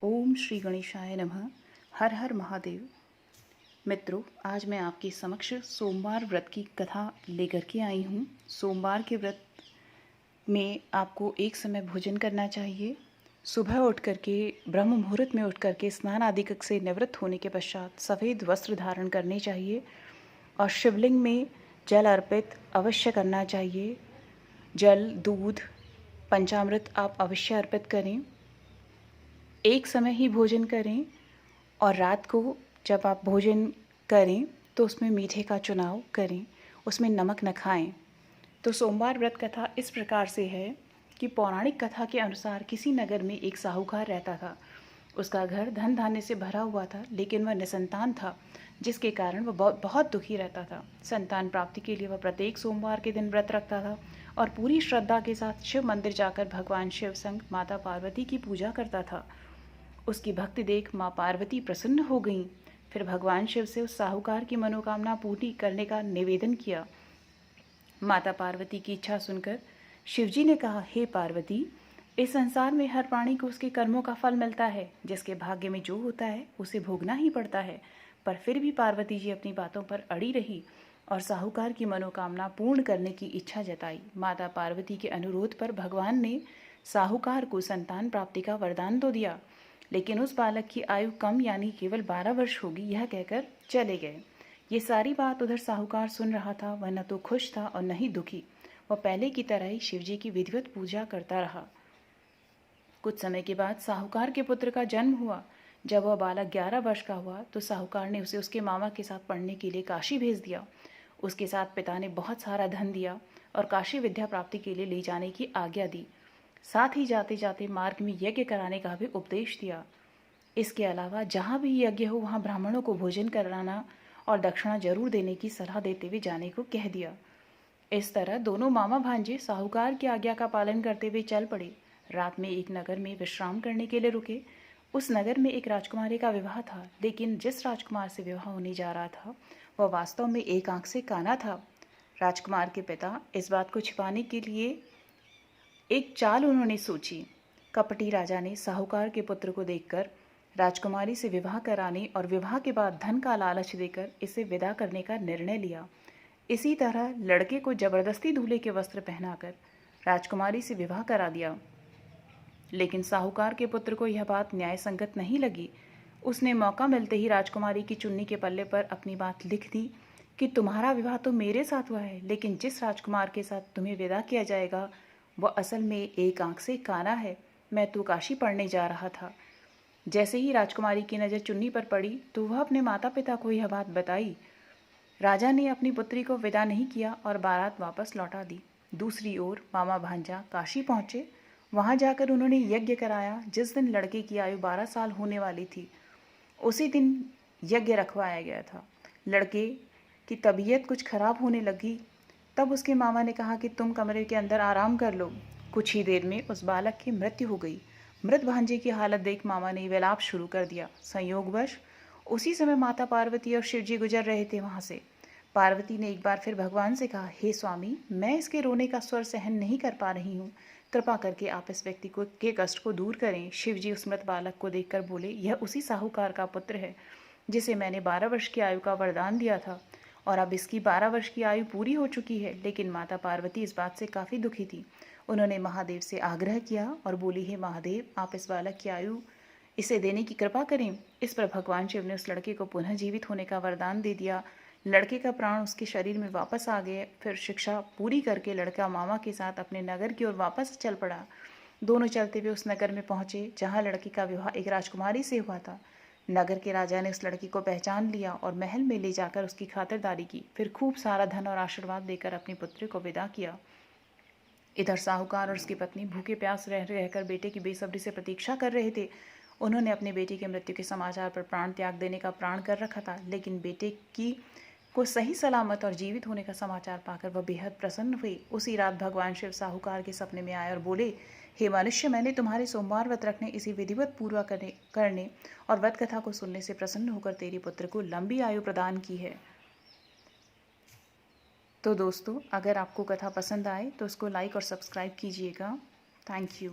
ओम श्री गणेशाय नमः। हर हर महादेव। मित्रों, आज मैं आपके समक्ष सोमवार व्रत की कथा लेकर के आई हूँ। सोमवार के व्रत में आपको एक समय भोजन करना चाहिए। सुबह उठ करके ब्रह्म मुहूर्त में उठ करके स्नान आदि से निवृत्त होने के पश्चात सफ़ेद वस्त्र धारण करने चाहिए और शिवलिंग में जल अर्पित अवश्य करना चाहिए। जल, दूध, पंचामृत आप अवश्य अर्पित करें। एक समय ही भोजन करें और रात को जब आप भोजन करें तो उसमें मीठे का चुनाव करें, उसमें नमक न खाएं। तो सोमवार व्रत कथा इस प्रकार से है कि पौराणिक कथा के अनुसार किसी नगर में एक साहूकार रहता था। उसका घर धन धान्य से भरा हुआ था, लेकिन वह निसंतान था, जिसके कारण वह बहुत दुखी रहता था। संतान प्राप्ति के लिए वह प्रत्येक सोमवार के दिन व्रत रखता था और पूरी श्रद्धा के साथ शिव मंदिर जाकर भगवान शिव संग माता पार्वती की पूजा करता था। उसकी भक्ति देख माँ पार्वती प्रसन्न हो गईं। फिर भगवान शिव से उस साहूकार की मनोकामना पूरी करने का निवेदन किया। माता पार्वती की इच्छा सुनकर शिवजी ने कहा, हे पार्वती, इस संसार में हर प्राणी को उसके कर्मों का फल मिलता है। जिसके भाग्य में जो होता है उसे भोगना ही पड़ता है। पर फिर भी पार्वती जी अपनी बातों पर अड़ी रही और साहूकार की मनोकामना पूर्ण करने की इच्छा जताई। माता पार्वती के अनुरोध पर भगवान ने साहूकार को संतान प्राप्ति का वरदान तो दिया, लेकिन उस बालक की आयु कम यानी केवल 12 वर्ष होगी, यह कहकर चले गए। ये सारी बात उधर साहूकार सुन रहा था। वह न तो खुश था और न ही दुखी। वह पहले की तरह ही शिवजी की विधिवत पूजा करता रहा। कुछ समय के बाद साहूकार के पुत्र का जन्म हुआ। जब वह बालक 11 वर्ष का हुआ तो साहूकार ने उसे उसके मामा के साथ पढ़ने के लिए काशी भेज दिया। उसके साथ पिता ने बहुत सारा धन दिया और काशी विद्या प्राप्ति के लिए ले जाने की आज्ञा दी। साथ ही जाते जाते मार्ग में यज्ञ कराने का भी उपदेश दिया। इसके अलावा जहाँ भी यज्ञ हो वहाँ ब्राह्मणों को भोजन कराना और दक्षिणा जरूर देने की सलाह देते हुए जाने को कह दिया। इस तरह दोनों मामा भांजे साहूकार की आज्ञा का पालन करते हुए चल पड़े। रात में एक नगर में विश्राम करने के लिए रुके। उस नगर में एक राजकुमारी का विवाह था, लेकिन जिस राजकुमार से विवाह होने जा रहा था वह वास्तव में एक आंख से काना था। राजकुमार के पिता इस बात को छिपाने के लिए एक चाल उन्होंने सोची। कपटी राजा ने साहूकार के पुत्र को देखकर राजकुमारी से विवाह कराने और विवाह के बाद धन का लालच देकर इसे विदा करने का निर्णय लिया। इसी तरह लड़के को जबरदस्ती दूल्हे के वस्त्र पहनाकर राजकुमारी से विवाह करा दिया। लेकिन साहूकार के पुत्र को यह बात न्याय संगत नहीं लगी। उसने मौका मिलते ही राजकुमारी की चुन्नी के पल्ले पर अपनी बात लिख दी कि तुम्हारा विवाह तो मेरे साथ हुआ है, लेकिन जिस राजकुमार के साथ तुम्हें विदा किया जाएगा वह असल में एक आंख से काना है। मैं तो काशी पढ़ने जा रहा था। जैसे ही राजकुमारी की नज़र चुन्नी पर पड़ी तो वह अपने माता पिता को यह बात बताई। राजा ने अपनी पुत्री को विदा नहीं किया और बारात वापस लौटा दी। दूसरी ओर मामा भांजा काशी पहुंचे। वहां जाकर उन्होंने यज्ञ कराया। जिस दिन लड़के की आयु 12 साल होने वाली थी उसी दिन यज्ञ रखवाया गया था। लड़के की तबीयत कुछ खराब होने लगी। तब उसके मामा ने कहा कि तुम कमरे के अंदर आराम कर लो। कुछ ही देर में उस बालक की मृत्यु हो गई। मृत भांजे की हालत देख मामा ने विलाप शुरू कर दिया। संयोगवश उसी समय माता पार्वती और शिवजी गुजर रहे थे वहां से। पार्वती ने एक बार फिर भगवान से कहा, हे स्वामी, मैं इसके रोने का स्वर सहन नहीं कर पा रही हूँ। कृपा करके आप इस व्यक्ति को के कष्ट को दूर करें। शिवजी उस मृत बालक को देखकर बोले, यह उसी साहूकार का पुत्र है जिसे मैंने 12 वर्ष की आयु का वरदान दिया था और अब इसकी 12 वर्ष की आयु पूरी हो चुकी है। लेकिन माता पार्वती इस बात से काफ़ी दुखी थी। उन्होंने महादेव से आग्रह किया और बोली, हे महादेव, आप इस बालक की आयु इसे देने की कृपा करें। इस पर भगवान शिव ने उस लड़के को पुनः जीवित होने का वरदान दे दिया। लड़के का प्राण उसके शरीर में वापस आ गए। फिर शिक्षा पूरी करके लड़का मामा के साथ अपने नगर की ओर वापस चल पड़ा। दोनों चलते हुए उस नगर में पहुंचे जहाँ लड़की का विवाह एक राजकुमारी से हुआ था। नगर के राजा ने उस लड़की को पहचान लिया और महल में ले जाकर उसकी खातिरदारी की। फिर खूब सारा धन और आशीर्वाद देकर अपनी पुत्री को विदा किया। इधर साहूकार और उसकी पत्नी भूखे प्यास रहकर बेटे की बेसब्री से प्रतीक्षा कर रहे थे। उन्होंने अपने बेटे की मृत्यु के समाचार पर प्राण त्याग देने का प्रण कर रखा था, लेकिन बेटे की को सही सलामत और जीवित होने का समाचार पाकर वह बेहद प्रसन्न हुई। उसी रात भगवान शिव साहूकार के सपने में आए और बोले, हे मनुष्य, मैंने तुम्हारे सोमवार व्रत रखने, इसी विधिवत पूर्व करने और व्रत कथा को सुनने से प्रसन्न होकर तेरे पुत्र को लंबी आयु प्रदान की है। तो दोस्तों, अगर आपको कथा पसंद आए तो उसको लाइक और सब्सक्राइब कीजिएगा। Thank you.